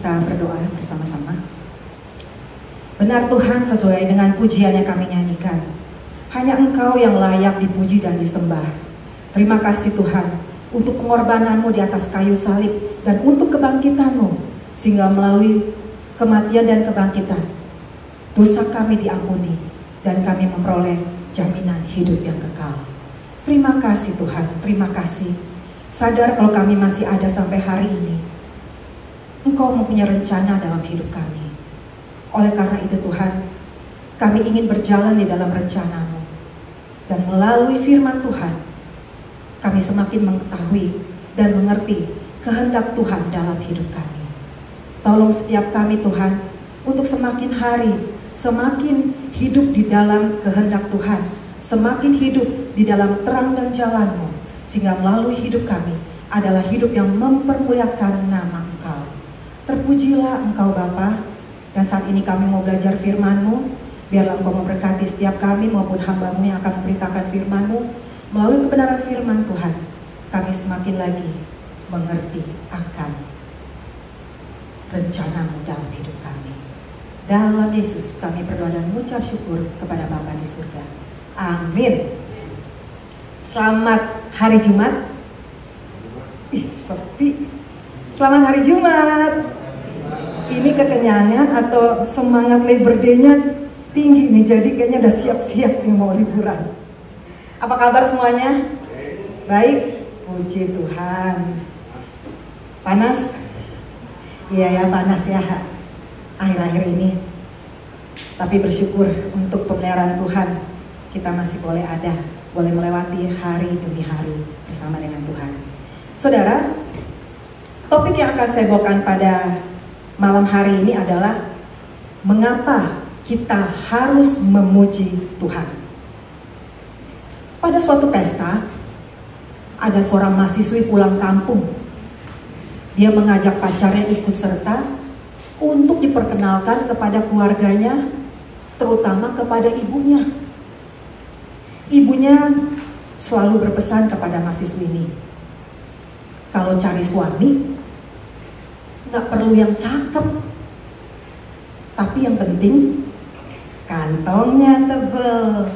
Kita berdoa bersama-sama. Benar Tuhan, sesuai dengan pujian yang kami nyanyikan, hanya Engkau yang layak dipuji dan disembah. Terima kasih Tuhan untuk pengorbanan-Mu di atas kayu salib dan untuk kebangkitan-Mu, sehingga melalui kematian dan kebangkitan dosa kami diampuni dan kami memperoleh jaminan hidup yang kekal. Terima kasih Tuhan, terima kasih. Sadar kalau kami masih ada sampai hari ini, Engkau mempunyai rencana dalam hidup kami. Oleh karena itu Tuhan, kami ingin berjalan di dalam rencana-Mu. Dan melalui firman Tuhan, kami semakin mengetahui dan mengerti kehendak Tuhan dalam hidup kami. Tolong setiap kami Tuhan, untuk semakin hari, semakin hidup di dalam kehendak Tuhan, semakin hidup di dalam terang dan jalan-Mu, sehingga melalui hidup kami adalah hidup yang mempermuliakan nama Engkau. Terpujilah Engkau Bapa. Dan saat ini kami mau belajar firman-Mu. Biarlah Engkau memberkati setiap kami maupun hamba-Mu yang akan memberitakan firman-Mu. Melalui kebenaran firman Tuhan, kami semakin lagi mengerti akan rencana-Mu dalam hidup kami. Dalam Yesus kami berdoa dan mengucap syukur kepada Bapa di surga. Amin. Selamat hari Jumat. Sepi. Selamat hari Jumat. Ini kekenyangan atau semangat Labor Day-nya tinggi nih, jadi kayaknya udah siap-siap nih mau liburan. Apa kabar semuanya? Baik, puji Tuhan. Panas? Iya ya, panas ya akhir-akhir ini. Tapi bersyukur untuk pemeliharaan Tuhan, kita masih boleh ada, boleh melewati hari demi hari bersama dengan Tuhan. Saudara, topik yang akan saya bawakan pada malam hari ini adalah mengapa kita harus memuji Tuhan. Pada suatu pesta, ada seorang mahasiswi pulang kampung. Dia mengajak pacarnya ikut serta untuk diperkenalkan kepada keluarganya, terutama kepada ibunya. Ibunya selalu berpesan kepada mahasiswi ini, kalau cari suami, gak perlu yang cakep, tapi yang penting kantongnya tebel,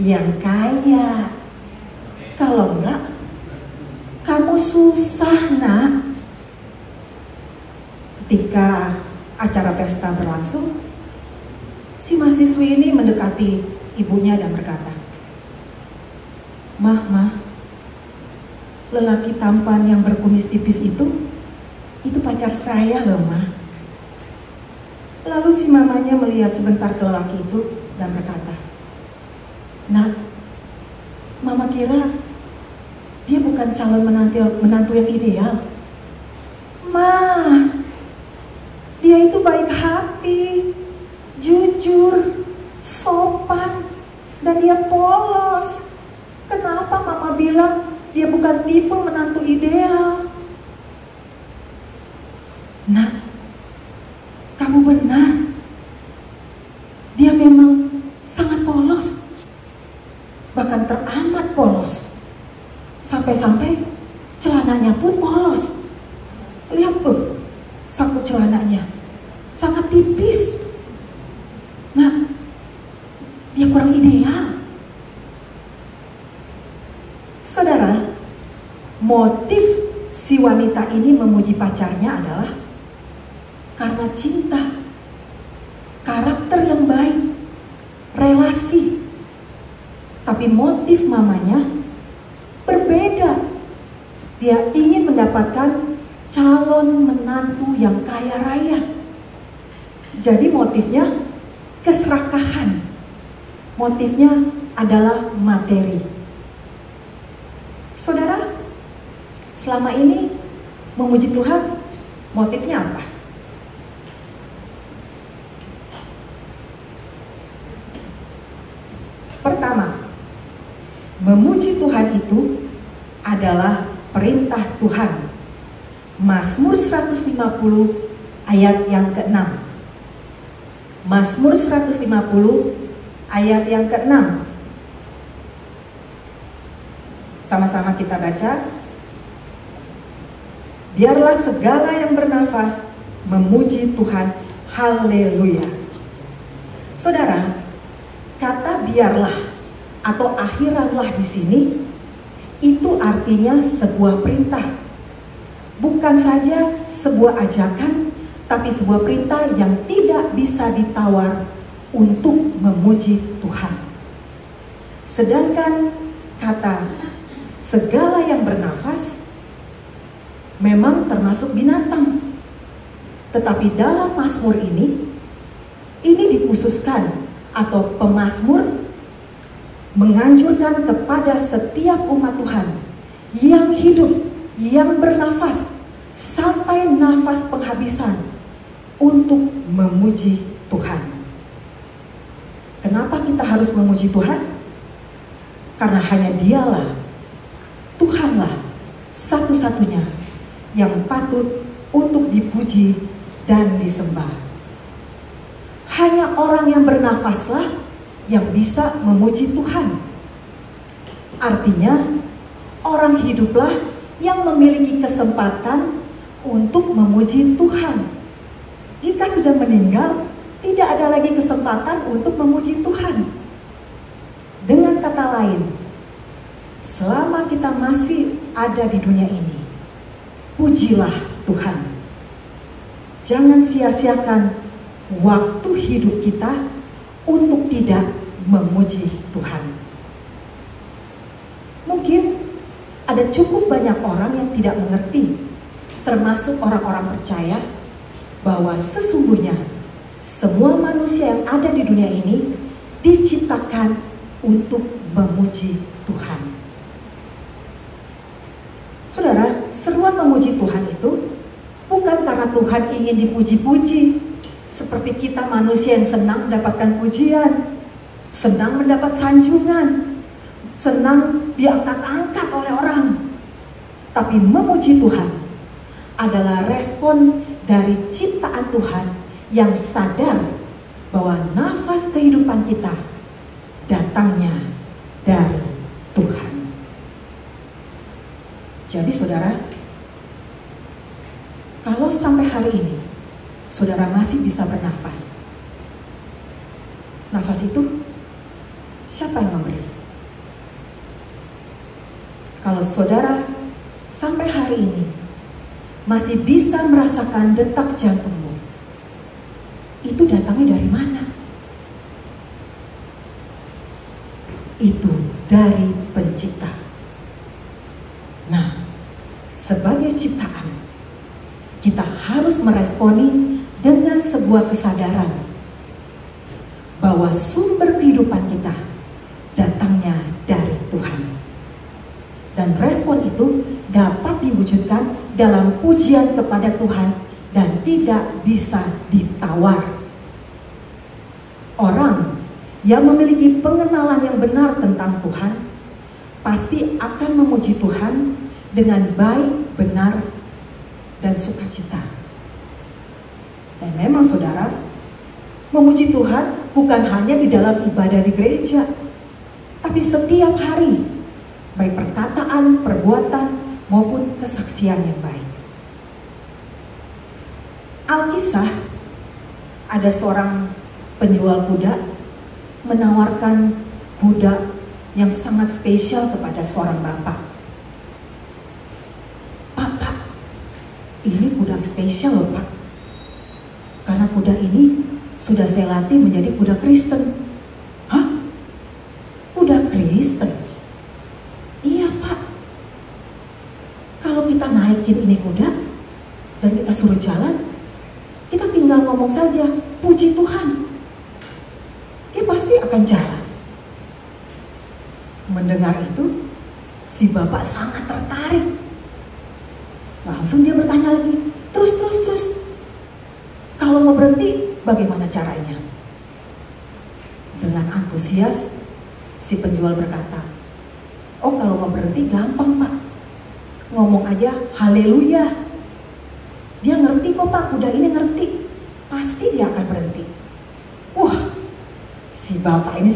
yang kaya. Kalau enggak, kamu susah nak. Ketika acara pesta berlangsung, si mahasiswi ini mendekati ibunya dan berkata, Mah, lelaki tampan yang berkumis tipis itu pacar saya loh Mah. Lalu si mamanya melihat sebentar ke lelaki itu dan berkata, Nak, Mama kira dia bukan calon menantu yang ideal. Ma, dia itu baik hati, jujur, sopan, dan dia polos. Kenapa Mama bilang dia bukan tipe menantu ideal? Nak, kamu benar. Dia memang sangat polos, bahkan teramat polos. Sampai-sampai celananya pun polos. Lihat tuh, saku celananya sangat tipis. Nah, dia kurang ideal. Saudara, motif si wanita ini memuji pacarnya adalah karena cinta, karakter yang baik, relasi. Tapi motif mamanya berbeda. Dia ingin mendapatkan calon menantu yang kaya raya. Jadi motifnya keserakahan. Motifnya adalah materi. Saudara, selama ini memuji Tuhan, motifnya apa? Pertama, memuji Tuhan itu adalah perintah Tuhan. Mazmur 150 ayat yang ke-6. Mazmur 150 ayat yang ke-6. Sama-sama kita baca. Biarlah segala yang bernafas memuji Tuhan. Haleluya. Saudara, kata biarlah atau akhiranlah di sini itu artinya sebuah perintah. Bukan saja sebuah ajakan, tapi sebuah perintah yang tidak bisa ditawar untuk memuji Tuhan. Sedangkan kata segala yang bernafas memang termasuk binatang. Tetapi dalam Mazmur ini dikhususkan atau pemazmur menganjurkan kepada setiap umat Tuhan yang hidup, yang bernafas sampai nafas penghabisan untuk memuji Tuhan. Kenapa kita harus memuji Tuhan? Karena hanya Dialah, Tuhanlah satu-satunya yang patut untuk dipuji dan disembah. Hanya orang yang bernafaslah yang bisa memuji Tuhan. Artinya, orang hiduplah yang memiliki kesempatan untuk memuji Tuhan. Jika sudah meninggal, tidak ada lagi kesempatan untuk memuji Tuhan. Dengan kata lain, selama kita masih ada di dunia ini, pujilah Tuhan. Jangan sia-siakan waktu hidup kita untuk tidak memuji Tuhan. Mungkin ada cukup banyak orang yang tidak mengerti, termasuk orang-orang percaya, bahwa sesungguhnya semua manusia yang ada di dunia ini diciptakan untuk memuji Tuhan. Saudara, seruan memuji Tuhan itu bukan karena Tuhan ingin dipuji-puji, seperti kita manusia yang senang mendapatkan pujian, senang mendapat sanjungan, senang diangkat-angkat oleh orang. Tapi memuji Tuhan adalah respon dari ciptaan Tuhan yang sadar bahwa nafas kehidupan kita datangnya dari Tuhan. Jadi saudara, kalau sampai hari ini saudara masih bisa bernafas, nafas itu siapa yang memberi? Kalau saudara sampai hari ini masih bisa merasakan detak jantungmu, itu datangnya dari mana? Itu dari Pencipta. Nah, sebagai ciptaan, kita harus meresponi dengan sebuah kesadaran bahwa sumber kehidupan kita datangnya dari Tuhan. Dan respon itu dapat diwujudkan dalam pujian kepada Tuhan dan tidak bisa ditawar. Orang yang memiliki pengenalan yang benar tentang Tuhan pasti akan memuji Tuhan dengan baik, benar, dan sukacita. Dan memang saudara, memuji Tuhan bukan hanya di dalam ibadah di gereja, tapi setiap hari, baik perkataan, perbuatan, maupun kesaksian yang baik. Alkisah, ada seorang penjual kuda menawarkan kuda yang sangat spesial kepada seorang bapak. Pak, ini kuda spesial loh Pak, karena kuda ini sudah saya latih menjadi kuda Kristen. Hah? Kuda Kristen? Iya Pak. Kalau kita naikin ini kuda dan kita suruh jalan, kita tinggal ngomong saja, puji Tuhan, dia pasti akan jalan. Mendengar itu, si bapak sangat tertarik. Langsung dia bertanya lagi, terus. Kalau mau berhenti, bagaimana caranya? Dengan antusias, si penjual berkata, oh kalau mau berhenti gampang Pak. Ngomong aja, haleluya. Dia ngerti kok Pak, kuda ini ngerti. Pasti dia akan berhenti. Wah, si bapak ini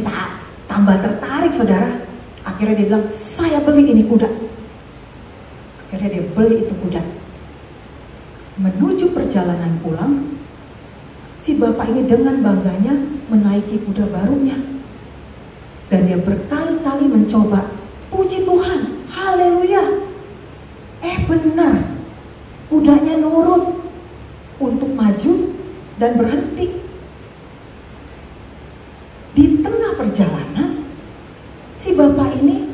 tambah tertarik saudara. Akhirnya dia bilang, saya beli ini kuda. Akhirnya dia beli itu kuda. menuju perjalanan pulang, si bapak ini dengan bangganya menaiki kuda barunya. Dan dia berkali-kali mencoba, puji Tuhan, haleluya. Benar, kudanya nurut untuk maju dan berhenti. Di tengah perjalanan, si bapak ini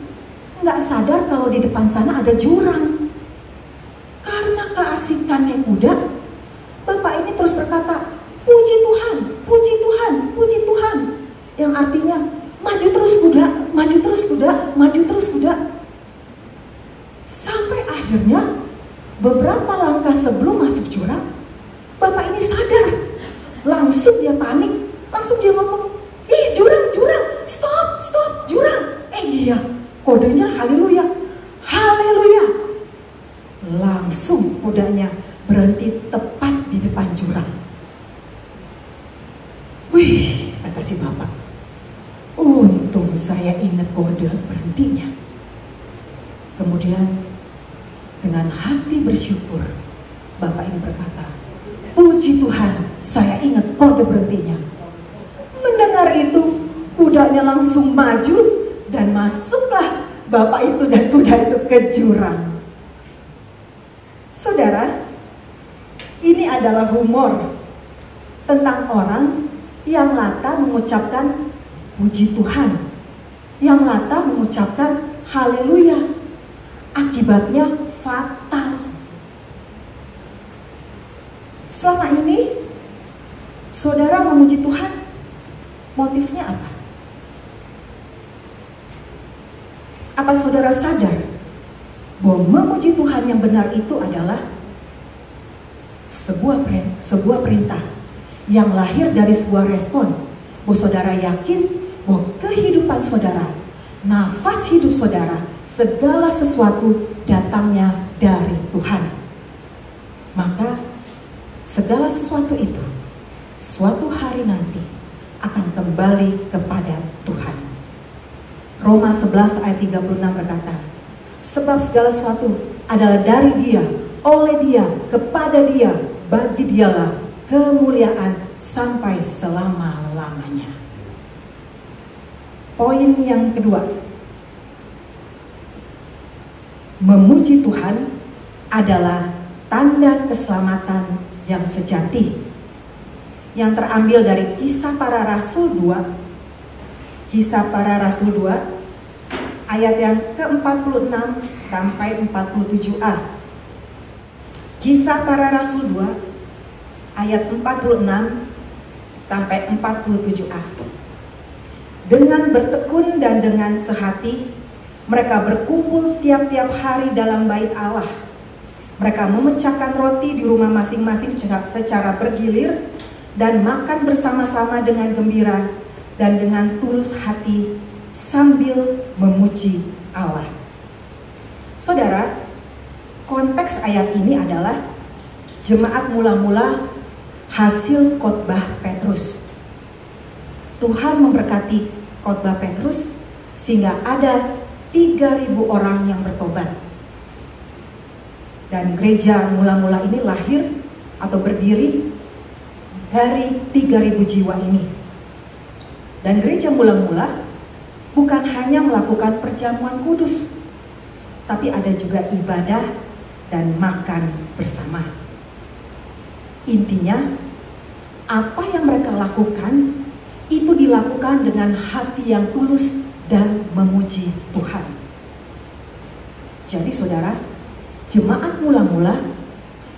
nggak sadar kalau di depan sana ada jurang. Karena keasikannya kuda, bapak ini terus berkata, puji Tuhan, puji Tuhan, puji Tuhan. Yang artinya, maju terus kuda, maju terus kuda, maju terus kuda. Sampai akhirnya, beberapa langkah sebelum masuk jurang, bapak ini sadar. Langsung dia panik, langsung dia ngomong, jurang, jurang, stop, stop, jurang. Iya, kodenya haleluya, haleluya. Langsung kudanya berhenti tepat di depan jurang. Wih, kata si bapak, untung saya ingat kode berhentinya. Kemudian dengan hati bersyukur, bapak ini berkata, puji Tuhan, saya ingat kode berhentinya. Mendengar itu, kudanya langsung maju dan masuklah bapak itu dan kuda itu ke jurang. Saudara, ini adalah humor tentang orang yang lata mengucapkan puji Tuhan, yang lata mengucapkan haleluya. Akibatnya fatal. Selama ini, saudara memuji Tuhan, motifnya apa? Apa saudara sadar bahwa memuji Tuhan yang benar itu adalah sebuah perintah yang lahir dari sebuah respon bahwa saudara yakin bahwa kehidupan saudara, nafas hidup saudara, segala sesuatu datangnya dari Tuhan. Maka segala sesuatu itu suatu hari nanti akan kembali kepada Tuhan. Roma 11 ayat 36 berkata, sebab segala sesuatu adalah dari Dia, oleh Dia, kepada Dia, bagi Dialah kemuliaan sampai selama-lamanya. Poin yang kedua, memuji Tuhan adalah tanda keselamatan yang sejati, yang terambil dari Kisah Para Rasul 2, Kisah Para Rasul 2 ayat yang ke-46 sampai 47a. Kisah Para Rasul 2 ayat 46 sampai 47a. Dengan bertekun dan dengan sehati mereka berkumpul tiap-tiap hari dalam bait Allah. Mereka memecahkan roti di rumah masing-masing secara bergilir dan makan bersama-sama dengan gembira dan dengan tulus hati sambil memuji Allah. Saudara, konteks ayat ini adalah jemaat mula-mula hasil khotbah Petrus. Tuhan memberkati khotbah Petrus sehingga ada 3.000 orang yang bertobat. Dan gereja mula-mula ini lahir atau berdiri dari 3.000 jiwa ini. Dan gereja mula-mula bukan hanya melakukan perjamuan kudus, tapi ada juga ibadah dan makan bersama. Intinya, apa yang mereka lakukan itu dilakukan dengan hati yang tulus dan memuji Tuhan. Jadi saudara, jemaat mula-mula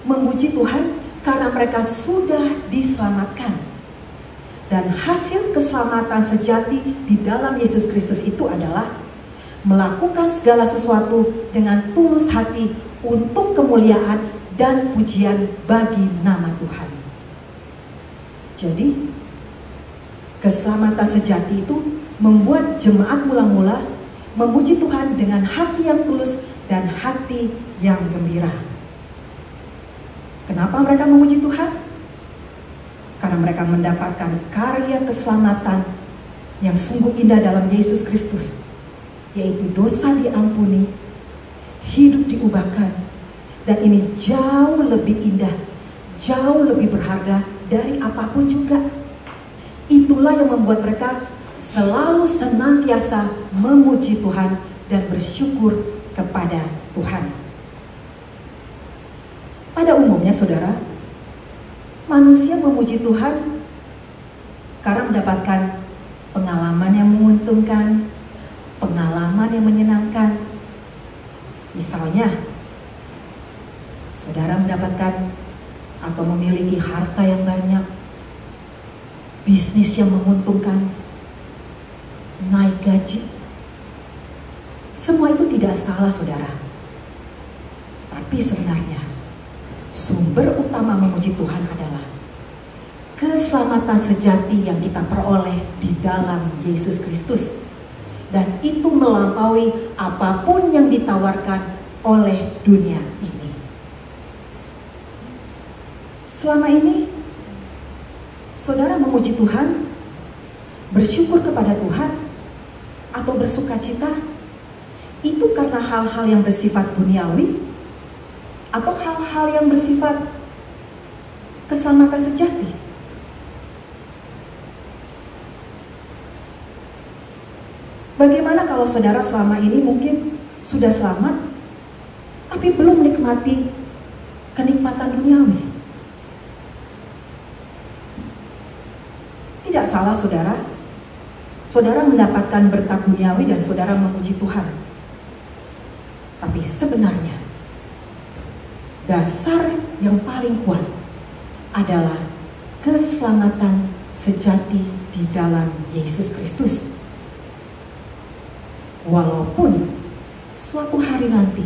memuji Tuhan karena mereka sudah diselamatkan. Dan hasil keselamatan sejati di dalam Yesus Kristus itu adalah melakukan segala sesuatu dengan tulus hati untuk kemuliaan dan pujian bagi nama Tuhan. Jadi, keselamatan sejati itu membuat jemaat mula-mula memuji Tuhan dengan hati yang tulus dan hati yang gembira. Kenapa mereka memuji Tuhan? Karena mereka mendapatkan karya keselamatan yang sungguh indah dalam Yesus Kristus, yaitu dosa diampuni, hidup diubahkan, dan ini jauh lebih indah jauh lebih berharga dari apapun juga. Itulah yang membuat mereka selalu senantiasa memuji Tuhan dan bersyukur kepada Tuhan. Pada umumnya saudara, manusia memuji Tuhan karena mendapatkan pengalaman yang menguntungkan, pengalaman yang menyenangkan. Misalnya, saudara mendapatkan atau memiliki harta yang banyak, bisnis yang menguntungkan, naik gaji. Semua itu tidak salah saudara. Tapi sebenarnya sumber utama memuji Tuhan adalah keselamatan sejati yang kita peroleh di dalam Yesus Kristus. Dan itu melampaui apapun yang ditawarkan oleh dunia ini. Selama ini, saudara memuji Tuhan, bersyukur kepada Tuhan, atau bersuka cita, itu karena hal-hal yang bersifat duniawi, atau hal-hal yang bersifat keselamatan sejati. Bagaimana kalau saudara selama ini mungkin sudah selamat, tapi belum menikmati kenikmatan duniawi? Tidak salah saudara, saudara mendapatkan berkat duniawi dan saudara memuji Tuhan. Tapi sebenarnya dasar yang paling kuat adalah keselamatan sejati di dalam Yesus Kristus. Walaupun suatu hari nanti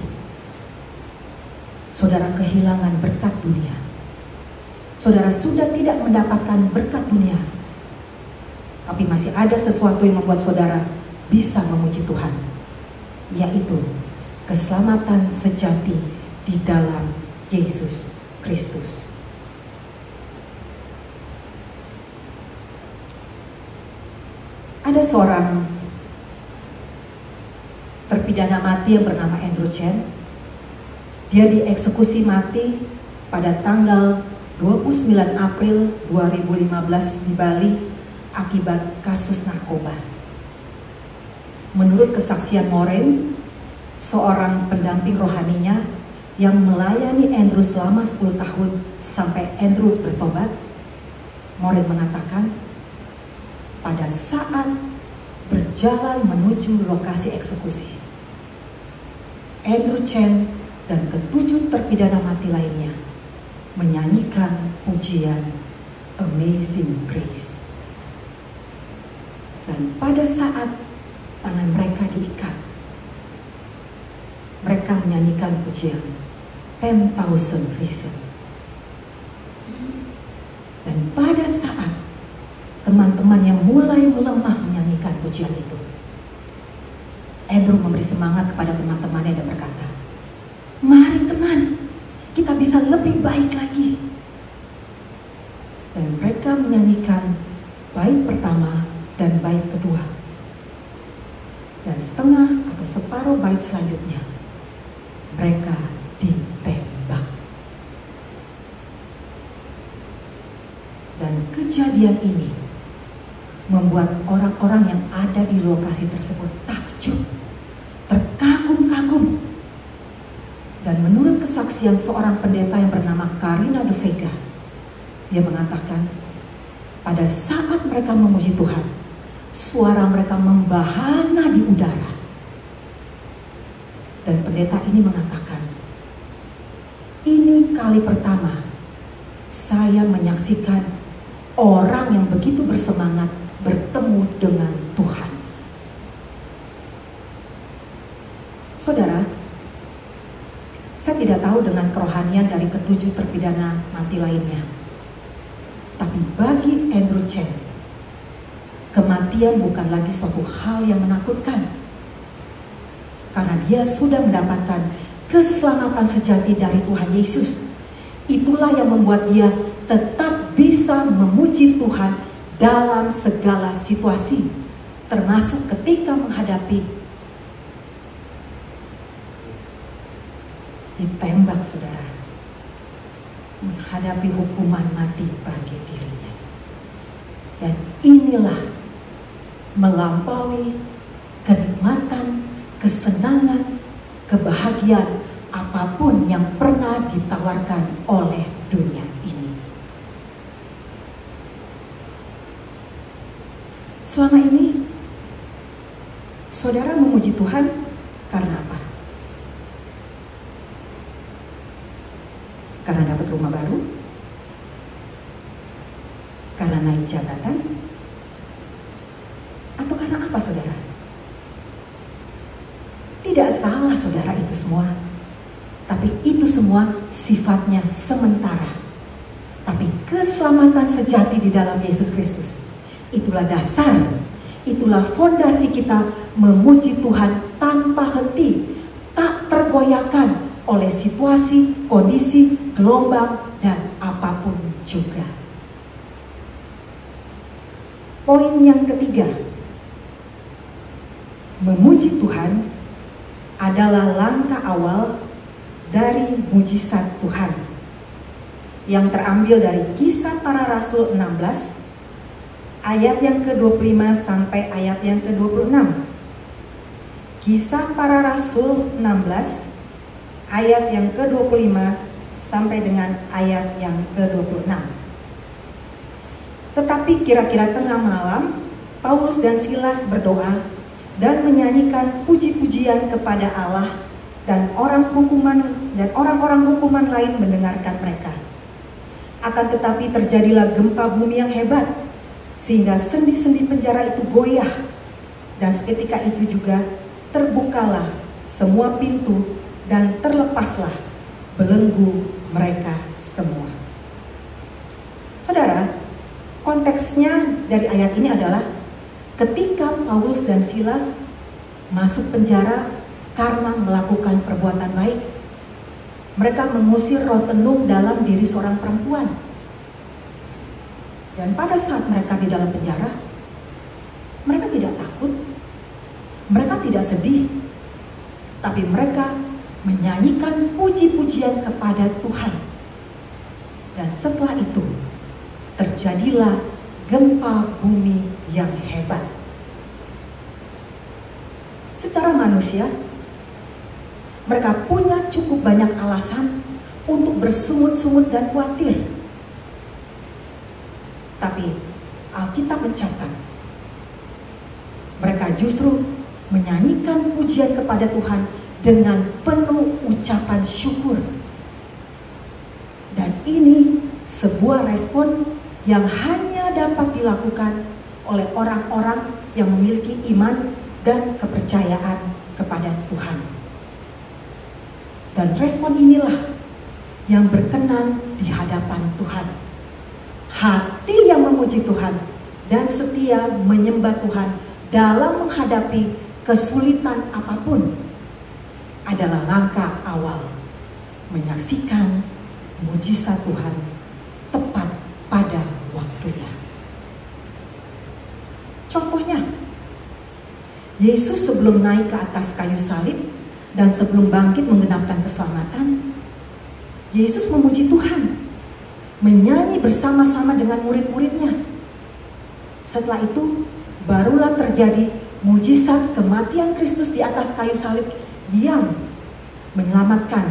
saudara kehilangan berkat dunia, saudara sudah tidak mendapatkan berkat dunia, tapi masih ada sesuatu yang membuat saudara bisa memuji Tuhan, yaitu keselamatan sejati di dalam Yesus Kristus. Ada seorang terpidana mati yang bernama Andrew Chen. Dia dieksekusi mati pada tanggal 29 April 2015 di Bali akibat kasus narkoba. Menurut kesaksian Maureen, seorang pendamping rohaninya yang melayani Andrew selama 10 tahun sampai Andrew bertobat, Maureen mengatakan, pada saat berjalan menuju lokasi eksekusi, Andrew Chen dan ketujuh terpidana mati lainnya menyanyikan pujian Amazing Grace. Dan pada saat tangan mereka diikat, mereka menyanyikan pujian 10,000 Reasons. Dan pada saat teman-teman yang mulai melemah menyanyikan pujian itu, Andrew memberi semangat kepada teman-temannya dan berkata, "Mari teman, kita bisa lebih baik lagi." Dan mereka menyanyikan bait pertama dan bait kedua. Dan setengah atau separuh bait selanjutnya, mereka ditembak. Dan kejadian ini membuat orang-orang yang ada di lokasi tersebut takjub, terkagum-kagum. Dan menurut kesaksian seorang pendeta yang bernama Karina de Vega, dia mengatakan, pada saat mereka memuji Tuhan, suara mereka membahana di udara. Dan pendeta ini mengatakan, ini kali pertama saya menyaksikan orang yang begitu bersemangat bertemu dengan Tuhan. Saudara, saya tidak tahu dengan kerohanian dari ketujuh terpidana mati lainnya. Tapi bagi Andrew Chen, kematian bukan lagi suatu hal yang menakutkan. Karena dia sudah mendapatkan keselamatan sejati dari Tuhan Yesus. Itulah yang membuat dia tetap bisa memuji Tuhan dalam segala situasi, termasuk ketika menghadapi ditembak, saudara. menghadapi hukuman mati bagi dirinya. Dan inilah melampaui kenikmatan, kesenangan, kebahagiaan apapun yang pernah ditawarkan oleh dunia ini. Selama ini, saudara memuji Tuhan karena apa? Karena dapat rumah baru? Karena naik jabatan? Atau karena apa, saudara? Tidak salah, saudara, itu semua. Tapi itu semua sifatnya sementara. Tapi keselamatan sejati di dalam Yesus Kristus, itulah dasar, itulah fondasi kita memuji Tuhan tanpa henti, tak tergoyahkan oleh situasi, kondisi, gelombang, dan apapun juga. Poin yang ketiga, memuji Tuhan adalah langkah awal dari mujizat Tuhan yang terambil dari Kisah Para Rasul 16 ayat yang ke-25 sampai ayat yang ke-26. Kisah Para Rasul 16 ayat yang ke-25 sampai dengan ayat yang ke-26. Tetapi kira-kira tengah malam, Paulus dan Silas berdoa dan menyanyikan puji-pujian kepada Allah, dan orang-orang hukuman lain mendengarkan mereka. Akan tetapi terjadilah gempa bumi yang hebat, sehingga sendi-sendi penjara itu goyah, dan seketika itu juga terbukalah semua pintu dan terlepaslah belenggu mereka semua. Saudara, konteksnya dari ayat ini adalah ketika Paulus dan Silas masuk penjara karena melakukan perbuatan baik, mereka mengusir roh tenung dalam diri seorang perempuan. Dan pada saat mereka di dalam penjara, mereka tidak takut, mereka tidak sedih, tapi mereka menyanyikan puji-pujian kepada Tuhan. Dan setelah itu terjadilah gempa bumi yang hebat. Secara manusia, mereka punya cukup banyak alasan untuk bersungut-sungut dan khawatir. Tapi Alkitab mencatat, mereka justru menyanyikan pujian kepada Tuhan dengan penuh ucapan syukur. Dan ini sebuah respon yang hanya dapat dilakukan oleh orang-orang yang memiliki iman dan kepercayaan kepada Tuhan. Dan respon inilah yang berkenan di hadapan Tuhan. Hati yang memuji Tuhan dan setia menyembah Tuhan dalam menghadapi kesulitan apapun adalah langkah awal menyaksikan mujizat Tuhan tepat pada waktunya. Contohnya, Yesus sebelum naik ke atas kayu salib dan sebelum bangkit menggenapkan keselamatan, Yesus memuji Tuhan, menyanyi bersama-sama dengan murid-muridnya. Setelah itu, barulah terjadi mujizat kematian Kristus di atas kayu salib yang menyelamatkan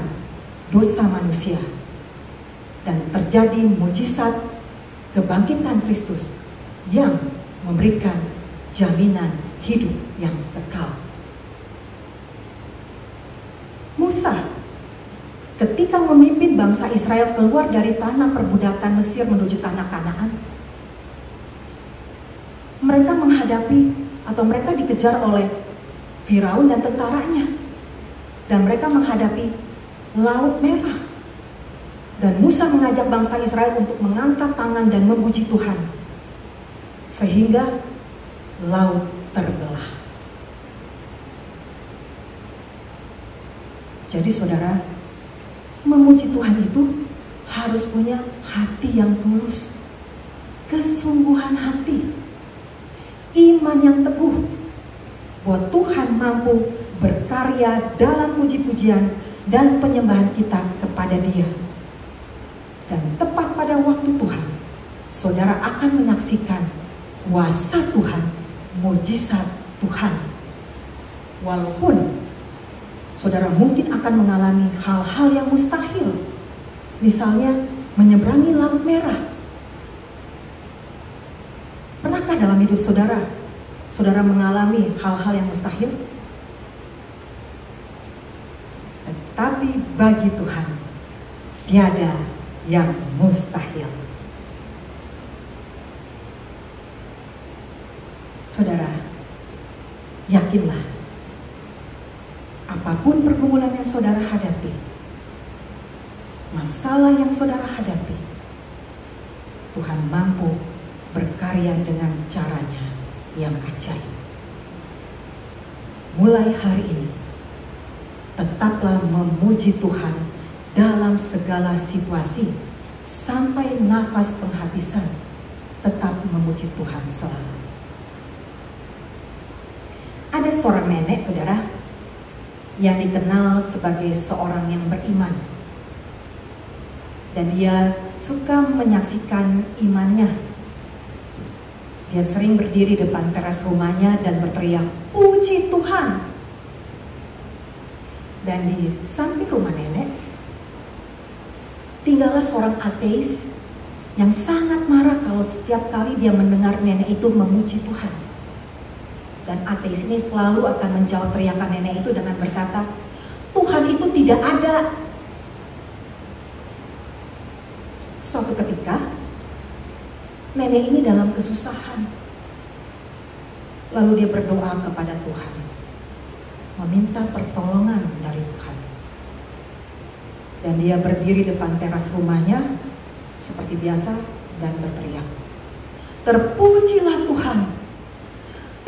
dosa manusia. Dan terjadi mujizat kebangkitan Kristus yang memberikan jaminan hidup yang kekal. Musa ketika memimpin bangsa Israel keluar dari tanah perbudakan Mesir menuju tanah Kanaan, mereka menghadapi atau mereka dikejar oleh Firaun dan tentaranya, dan mereka menghadapi Laut Merah. Dan Musa mengajak bangsa Israel untuk mengangkat tangan dan memuji Tuhan, sehingga laut terbelah. Jadi saudara, memuji Tuhan itu harus punya hati yang tulus, kesungguhan hati, iman yang teguh, bahwa Tuhan mampu berkarya dalam puji-pujian dan penyembahan kita kepada Dia. Dan saudara akan menyaksikan kuasa Tuhan, mujizat Tuhan. Walaupun saudara mungkin akan mengalami hal-hal yang mustahil, misalnya menyeberangi Laut Merah. Pernahkah dalam hidup saudara, saudara mengalami hal-hal yang mustahil? Tetapi bagi Tuhan, tiada yang mustahil. Saudara, yakinlah, apapun pergumulan yang saudara hadapi, masalah yang saudara hadapi, Tuhan mampu berkarya dengan caranya yang ajaib. Mulai hari ini, tetaplah memuji Tuhan dalam segala situasi, sampai nafas penghabisan, tetap memuji Tuhan selalu. Ada seorang nenek, saudara, yang dikenal sebagai seorang yang beriman. Dan dia suka menyaksikan imannya. Dia sering berdiri depan teras rumahnya dan berteriak, "Puji Tuhan!" Dan di samping rumah nenek, tinggallah seorang ateis yang sangat marah kalau setiap kali dia mendengar nenek itu memuji Tuhan. Dan ateis ini selalu akan menjawab teriakan nenek itu dengan berkata, "Tuhan itu tidak ada." Suatu ketika, nenek ini dalam kesusahan. Lalu dia berdoa kepada Tuhan, meminta pertolongan dari Tuhan. Dan dia berdiri depan teras rumahnya seperti biasa dan berteriak, "Terpujilah Tuhan!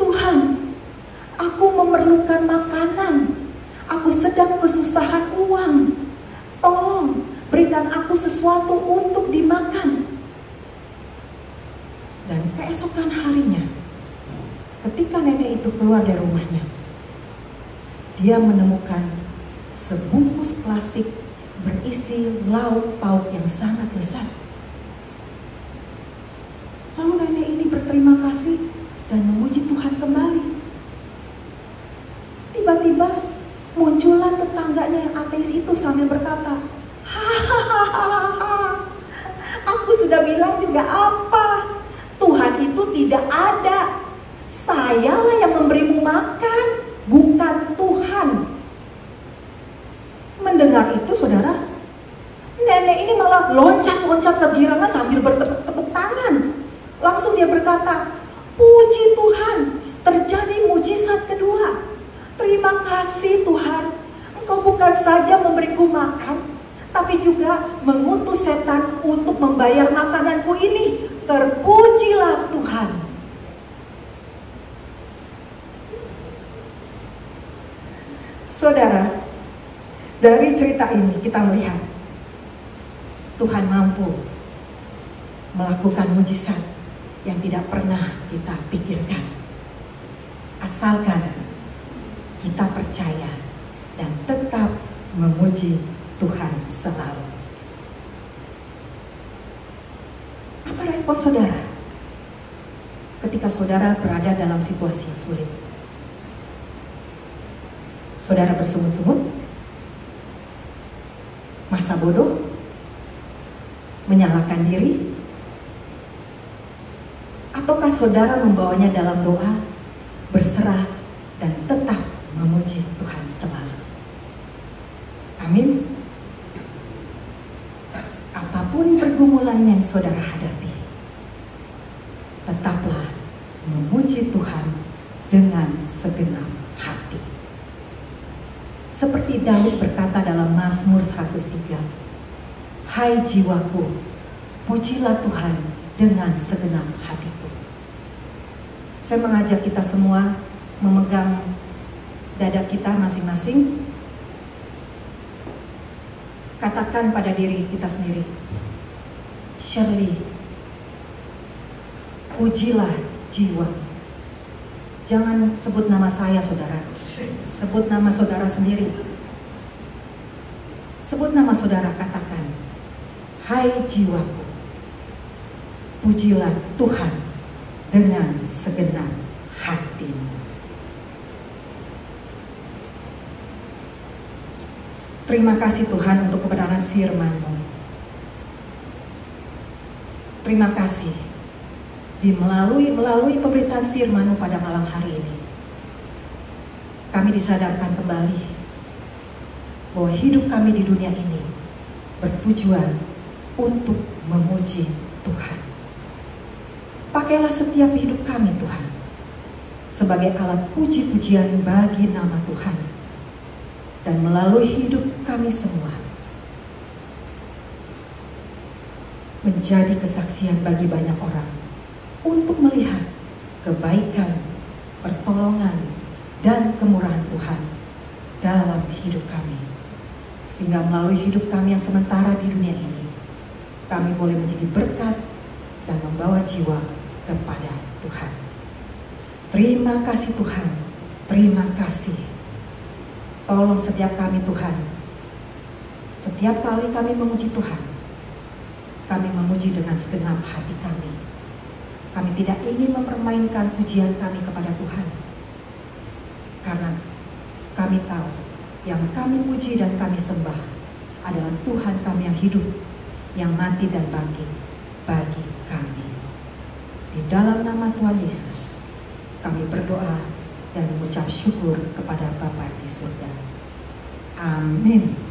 Tuhan, aku memerlukan makanan. Aku sedang kesusahan uang. Tolong berikan aku sesuatu untuk dimakan." Dan keesokan harinya, ketika nenek itu keluar dari rumahnya, dia menemukan sebungkus plastik berisi lauk pauk yang sangat lezat. Lalu nenek ini berterima kasih dan memuji Tuhan kembali. Tiba-tiba muncullah tetangganya yang ateis itu sambil berkata, "Hahaha, aku sudah bilang juga apa? Tuhan itu tidak ada. Sayalah yang memberimu makan, bukan Tuhan." Mendengar itu, saudara, nenek ini malah loncat-loncat kegirangan sambil bertepuk tangan. Langsung dia berkata, "Puji Tuhan, terjadi mujizat kedua. Terima kasih Tuhan, Engkau bukan saja memberiku makan, tapi juga mengutus setan untuk membayar makananku ini. Terpujilah Tuhan." Saudara, dari cerita ini kita melihat Tuhan mampu melakukan mujizat yang tidak pernah kita pikirkan, asalkan kita percaya dan tetap memuji Tuhan selalu. Apa respon saudara ketika saudara berada dalam situasi yang sulit? Saudara bersungut-sungut, masa bodoh, menyalahkan diri, ataukah saudara membawanya dalam doa, berserah, dan tetap memuji Tuhan selalu? Amin. Apapun pergumulan yang saudara hadapi, tetaplah memuji Tuhan dengan segenap hati. Seperti Daud berkata dalam Mazmur 103, "Hai jiwaku, pujilah Tuhan dengan segenap hatiku." Saya mengajak kita semua memegang dada kita masing-masing. Katakan pada diri kita sendiri, "Shirley, pujilah jiwa." Jangan sebut nama saya, saudara. Sebut nama saudara sendiri. Sebut nama saudara, katakan, "Hai jiwaku, Pujilah Tuhan dengan segenap hatimu. Terima kasih Tuhan untuk kebenaran firman-Mu. Terima kasih melalui pemberitaan firman-Mu pada malam hari ini. Kami disadarkan kembali bahwa hidup kami di dunia ini bertujuan untuk memuji Tuhan. Pakailah setiap hidup kami Tuhan sebagai alat puji-pujian bagi nama Tuhan. Dan melalui hidup kami semua menjadi kesaksian bagi banyak orang untuk melihat kebaikan, pertolongan, dan kemurahan Tuhan dalam hidup kami. Sehingga melalui hidup kami yang sementara di dunia ini, kami boleh menjadi berkat dan membawa jiwa kepada Tuhan. Terima kasih Tuhan, terima kasih. Tolong setiap kami Tuhan, setiap kali kami memuji Tuhan, kami memuji dengan segenap hati kami. Kami tidak ingin mempermainkan pujian kami kepada Tuhan. Karena kami tahu yang kami puji dan kami sembah adalah Tuhan kami yang hidup, yang mati dan bangkit bagi kami. Di dalam nama Tuhan Yesus, kami berdoa dan mengucap syukur kepada Bapa di surga. Amin.